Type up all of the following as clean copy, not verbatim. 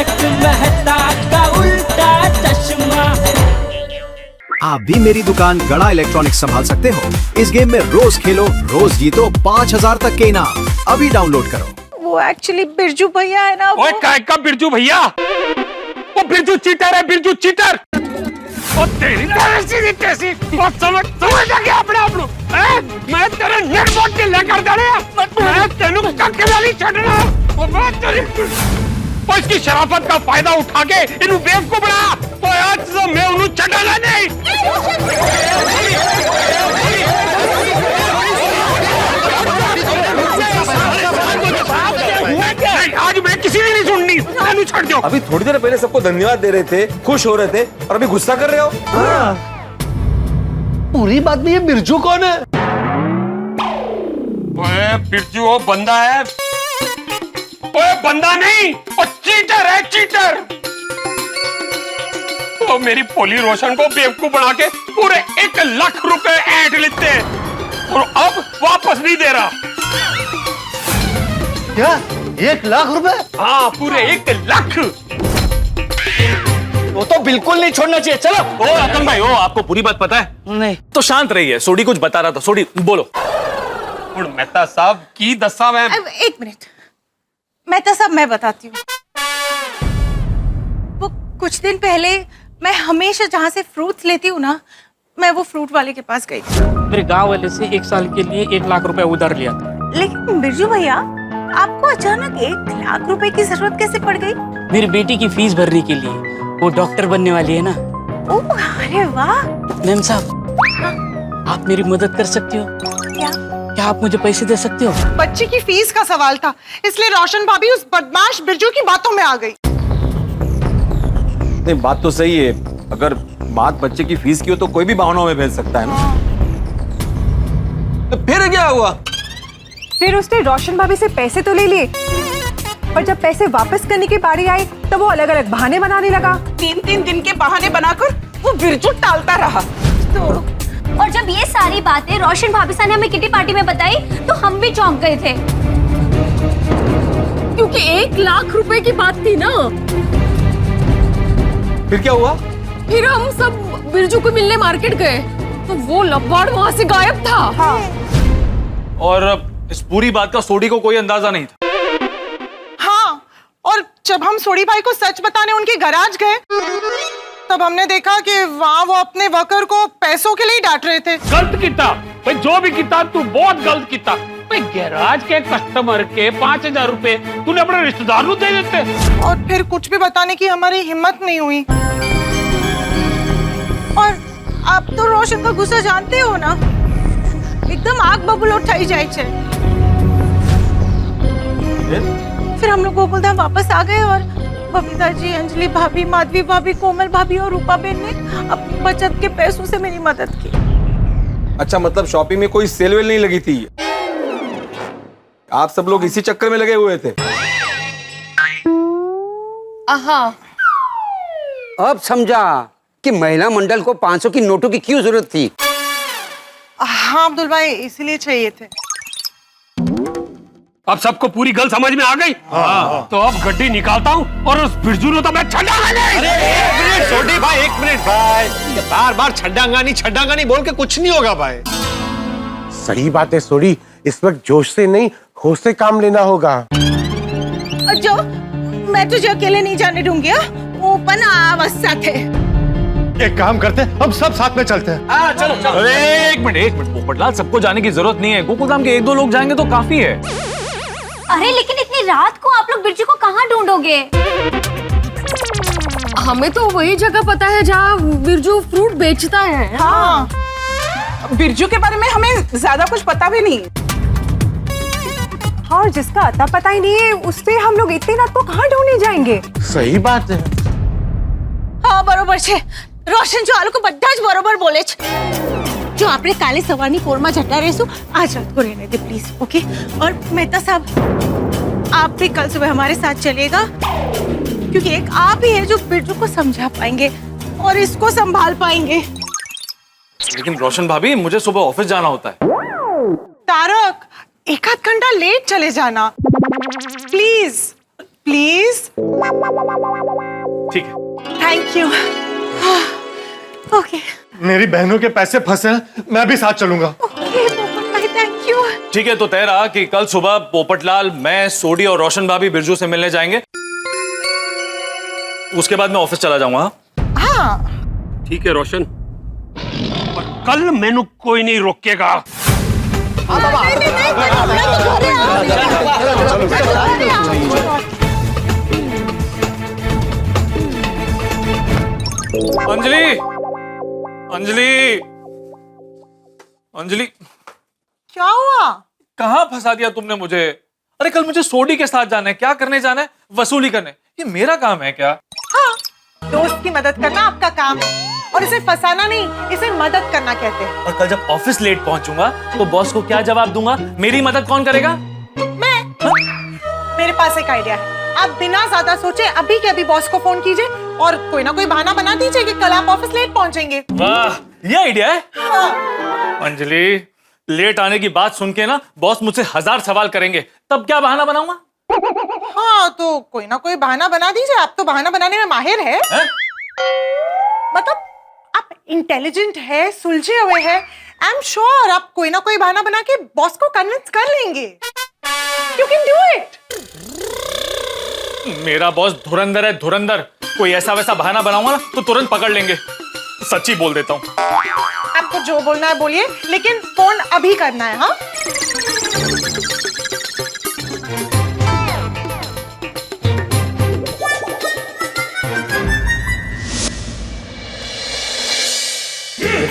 तारक मेहता का उल्टा चश्मा। आप भी मेरी दुकान गड़ा इलेक्ट्रॉनिक्स संभाल सकते हो। इस गेम में रोज खेलो, रोज जीतो 5000 तक के इनाम। अभी डाउनलोड करो। वो एक्चुअली बिरजू भैया है ना। ओए काय का बिरजू भैया? वो बिरजू चीटर है, बिरजू चीटर। ओ तेरी कैसी समझ गया अपने आप नु। मैं तेरे निर्बोध के लेकर दड़े मैं तेनु कक्के वाली छड़ना। ओ मैं तेरी ओ इसकी शराफत का फायदा उठा के इनु बेवकूफ बना। तो आज से मैं उन्हें छड़ना नहीं। आज मैं किसी ने नहीं सुननी। मैंने छोड़ दो। अभी थोड़ी देर पहले सबको धन्यवाद दे रहे थे, खुश हो रहे थे, और अभी गुस्सा कर रहे हो। पूरी बात में ये बिरजू कौन है? ओए बिरजू वो बंदा है। ओए बंदा नहीं, वो चीटर है, चीटर। तो मेरी पोली रोशन को बेवकूफ बना के पूरे 1 लाख रुपए ऐंठ लेते हैं और अब वापस नहीं दे रहा। क्या 1 लाख रुपए? हाँ पूरे 1 लाख। वो तो बिल्कुल नहीं छोड़ना चाहिए। चलो। ओ रतन भाई, ओ आपको पूरी बात पता है? नहीं। तो शांत रहिए, सोडी कुछ बता रहा था। सोडी बोलो। और मेहता साहब की दस्सा मैं। एक मिनट मेहता साहब, मैं बताती हूँ। वो कुछ दिन पहले मैं हमेशा जहाँ से फ्रूट्स लेती हूँ ना, मैं वो फ्रूट वाले के पास गई थी। मेरे गांव वाले से 1 साल के लिए 1 लाख रुपए उधार लिया था। लेकिन बिरजू भैया, आपको अचानक 1 लाख रुपए की जरूरत कैसे पड़ गई? मेरी बेटी की फीस भरने के लिए। वो डॉक्टर बनने वाली है ना। ओह अरे वाह। मैम साहब, आप मेरी मदद कर सकती हो? क्या आप मुझे पैसे दे सकते हो? बच्चे की फीस का सवाल था, इसलिए रोशन भाभी उस बदमाश बिरजू की बातों में आ गई। नहीं, बात तो सही है। अगर बात बच्चे की फीस की हो तो कोई भी बहानों में भेज सकता है ना। तो फिर क्या हुआ? फिर उसने रोशन भाभी से पैसे तो ले लिए, पर जब पैसे वापस करने की बारी आई तो वो अलग अलग बहाने बनाने लगा। 3 दिन के बहाने बनाकर वो बिरजू टालता रहा। और जब ये सारी बातें रोशन भाभी ने हमें किटी पार्टी में बताई तो हम भी चौंक गए थे, क्योंकि 1 लाख रुपए की बात थी ना। फिर क्या हुआ? फिर हम सब बिरजू को मिलने मार्केट गए तो वो लबाड़ वहाँ से गायब था। हाँ। और इस पूरी बात का सोडी को कोई अंदाजा नहीं था। हाँ, और जब हम सोडी भाई को सच बताने उनके गैराज गए तब हमने देखा कि वहाँ वो अपने वर्कर को पैसों के लिए डांट रहे थे। गलत किता भाई, जो भी किता तू बहुत गलत किता भाई। गैराज के कस्टमर के 5000 रुपए तूने अपने रिश्तेदार को दे देते। और फिर कुछ भी बताने की हमारी हिम्मत नहीं हुई। और आप तो रोशन का गुस्सा जानते हो ना, एकदम आग बबूल उठाई जाए छे। फिर हम लोग गोकुलधाम वापस आ गए और बबीता जी, अंजलि भाभी, माधवी भाभी, कोमल भाभी और रूपा बहन ने अपनी बचत के पैसों से मेरी मदद की। अच्छा, मतलब शॉपिंग में कोई सेल वेल नहीं लगी थी? आप सब लोग इसी चक्कर में लगे हुए थे? हाँ। अब समझा कि महिला मंडल को 500 की नोटों की क्यों जरूरत थी। हाँ अब्दुल भाई, इसीलिए चाहिए थे। अब सबको पूरी गल समझ में आ गई। तो अब गड्डी निकालता हूँ और उस बिरजू तो मैं छड़ांगा नहीं। अरे 1 मिनट सोडी भाई, 1 मिनट भाई। बार बार छड्डांगा नहीं बोल के कुछ नहीं होगा भाई। सही बात है सोडी, इस वक्त जोश से नहीं होश से काम लेना होगा। जो मैं तुझे अकेले नहीं जाने दूंगी। वो पन अवस्था थे। एक काम करते हैं, हम सब साथ में चलते हैं। चलो चलो। अरे 1 मिनट पोपटलाल, सबको जाने की जरूरत नहीं है। गोकुलधाम के 1-2 लोग जाएंगे तो काफी है। अरे लेकिन इतनी रात को आप लोग बिरजू को कहाँ ढूंढोगे? हमें तो वही जगह पता है जहाँ बिरजू फ्रूट बेचता है। हाँ, बिरजू के बारे में हमें ज्यादा कुछ पता भी नहीं। हाँ, और जिसका अता पता ही नहीं है उससे हम लोग इतनी रात को कहाँ ढूंढने जाएंगे? सही बात है। हाँ बरोबर छे। रोशन जो आलू को बद्दा ज बरोबर बोले छे। जो आपने काले सवानी कोरमा झटा रेसु आज रात को रहने दे प्लीज। ओके? और मेहता साहब, आप भी कल सुबह हमारे साथ चलिएगा, क्योंकि एक आप ही है जो बिरजू को समझा पाएंगे और इसको संभाल पाएंगे। लेकिन रोशन भाभी, मुझे सुबह ऑफिस जाना होता है। तारक, 1 आध घंटा लेट चले जाना प्लीज। प्लीज। ठीक है। Thank you. ओके मेरी बहनों के पैसे फंसे हैं, मैं भी साथ चलूंगा। ओके पोपट भाई, थैंक यू। ठीक है, तो तय रहा कि कल सुबह पोपटलाल, मैं, सोडी और रोशन भाभी बिरजू से मिलने जाएंगे। उसके बाद मैं ऑफिस चला जाऊंगा। हाँ ठीक है रोशन, पर कल मैनू कोई नहीं रोकेगा। अंजलि, अंजलि, अंजलि, क्या हुआ? कहाँ फंसा दिया तुमने मुझे? अरे कल मुझे सोडी के साथ जाना है। क्या करने जाना है? वसूली करने। ये मेरा काम है क्या? हाँ, दोस्त की मदद करना आपका काम है, और इसे फंसाना नहीं, इसे मदद करना कहते हैं। और कल जब ऑफिस लेट पहुंचूंगा तो बॉस को क्या जवाब दूंगा? मेरी मदद कौन करेगा? मैं। हाँ? मेरे पास एक आइडिया है। आप बिना ज्यादा सोचे अभी के अभी बॉस को फोन कीजिए और कोई ना कोई बहाना बना दीजिए कि कल आप ऑफिस लेट पहुंचेंगे। वाह, ये आइडिया है। हाँ। अंजलि, लेट आने की बात सुन के ना बॉस मुझसे 1000 सवाल करेंगे, तब क्या बहाना बनाऊंगा? हाँ, तो कोई ना कोई बहाना बना दीजिए। आप तो बहाना बनाने में माहिर है। मतलब आप इंटेलिजेंट है, सुलझे हुए हैं। आई एम श्योर आप कोई ना कोई बहाना बना के बॉस को कन्विंस कर लेंगे। You can do it. मेरा बॉस धुरंधर है, धुरंधर। कोई ऐसा वैसा बहाना बनाऊंगा ना तो तुरंत पकड़ लेंगे। सच्ची बोल देता हूँ। आपको जो बोलना है बोलिए, लेकिन फोन अभी करना है। हाँ,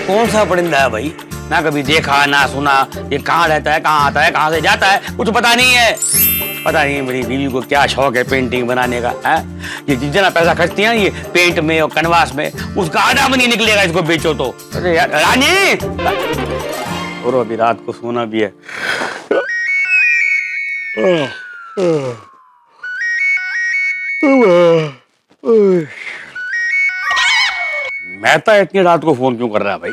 कौन सा परिंदा है भाई? ना कभी देखा ना सुना। ये कहाँ रहता है, कहाँ आता है, कहाँ से जाता है, कुछ पता नहीं है। पता नहीं मेरी बीवी को क्या शौक है पेंटिंग बनाने का है। ये जितना पैसा खर्चती है ये पेंट में और कैनवास में, उसका आधा भी नहीं निकलेगा इसको बेचो तो। अरे यार रानी, और अभी रात को सोना भी है। मेहता इतनी रात को फोन क्यों कर रहा है भाई?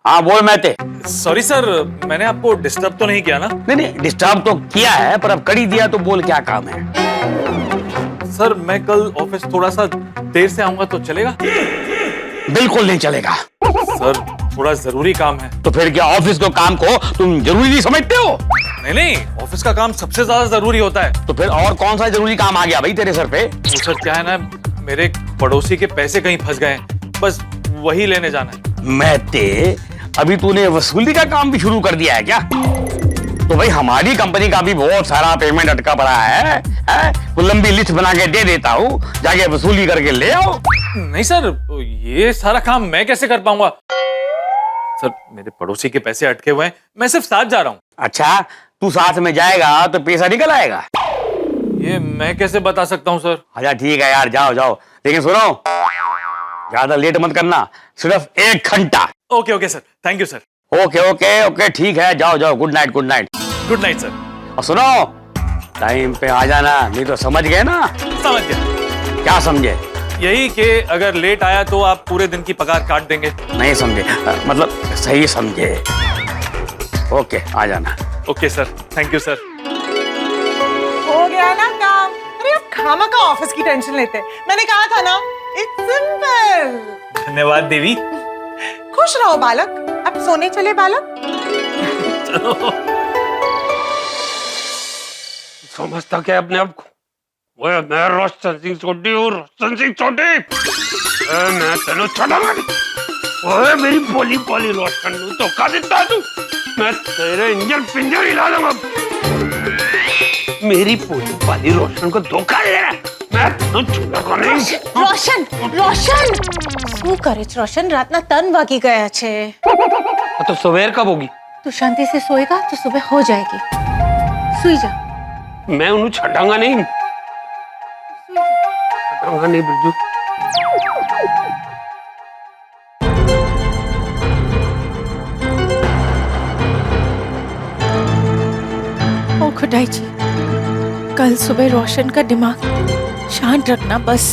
हाँ बोल मेहते। सॉरी सर, मैंने आपको डिस्टर्ब तो नहीं किया ना? नहीं नहीं, डिस्टर्ब तो किया है, पर अब कड़ी दिया तो बोल क्या काम है? सर मैं कल ऑफिस थोड़ा सा देर से आऊंगा तो चलेगा? बिल्कुल नहीं चलेगा सर, थोड़ा जरूरी काम है। तो फिर क्या ऑफिस के काम को तुम जरूरी नहीं समझते हो? नहीं नहीं, ऑफिस का काम सबसे ज्यादा जरूरी होता है। तो फिर और कौन सा जरूरी काम आ गया भाई तेरे सर पे? तो सर क्या है ना, मेरे पड़ोसी के पैसे कहीं फंस गए हैं, बस वही लेने जाना है। मेहते, अभी तूने वसूली का काम भी शुरू कर दिया है क्या? तो भाई हमारी कंपनी का भी बहुत सारा पेमेंट अटका पड़ा है। वो लंबी लिस्ट बना के दे देता हूँ, जाके वसूली करके ले आओ। नहीं सर, ये सारा काम मैं कैसे कर पाऊंगा? सर मेरे पड़ोसी के पैसे अटके हुए हैं, मैं सिर्फ साथ जा रहा हूँ। अच्छा, तू साथ में जाएगा तो पैसा निकल आएगा? ये मैं कैसे बता सकता हूँ सर? अच्छा ठीक है यार, जाओ जाओ, लेकिन सुनो ज्यादा लेट मत करना, सिर्फ 1 घंटा। Okay okay sir, thank you sir. Okay okay okay, ठीक है, जाओ जाओ, good night good night. Good night sir. और सुनो, टाइम पे आ जाना, नहीं तो समझ गए ना? समझ गया। क्या समझे? यही कि अगर लेट आया तो आप पूरे दिन की पगार काट देंगे। नहीं समझे, मतलब सही समझे। ओके, आ जाना। Okay sir, thank you sir. हो गया ना काम। अरे आप खामा का ऑफिस की टेंशन लेते, मैंने कहा था ना, इट्स सिंपल। धन्यवाद देवी। खुश रहो बालक। अब सोने चले बालक। चलो। समझता क्या अपने आप को? ओए मैं रोशन सिंह सोडी हूँ, रोशन सिंह सोडी। मैं तेनों छड़ाऊंगा नहीं। ओए मेरी पोली पोली रोशन नू धोखा देता तू, मैं तेरे इंजन पिंजर हिला दूंगा। मेरी पोली पोली रोशन को धोखा दे रहा है, मैं तेनों छूटूंगा नहीं। રોશન રોશન શું કરે છે રોશન? રાતના 3 વાગી ગયા છે। तो सवेर कब होगी? तू शांति से सोएगा तो सुबह हो जाएगी। सोई जा। मैं उन्हें छड़ाऊंगा नहीं, छड़ाऊंगा नहीं बिरजू। ओ खुदाई जी, कल सुबह रोशन का दिमाग शांत रखना बस।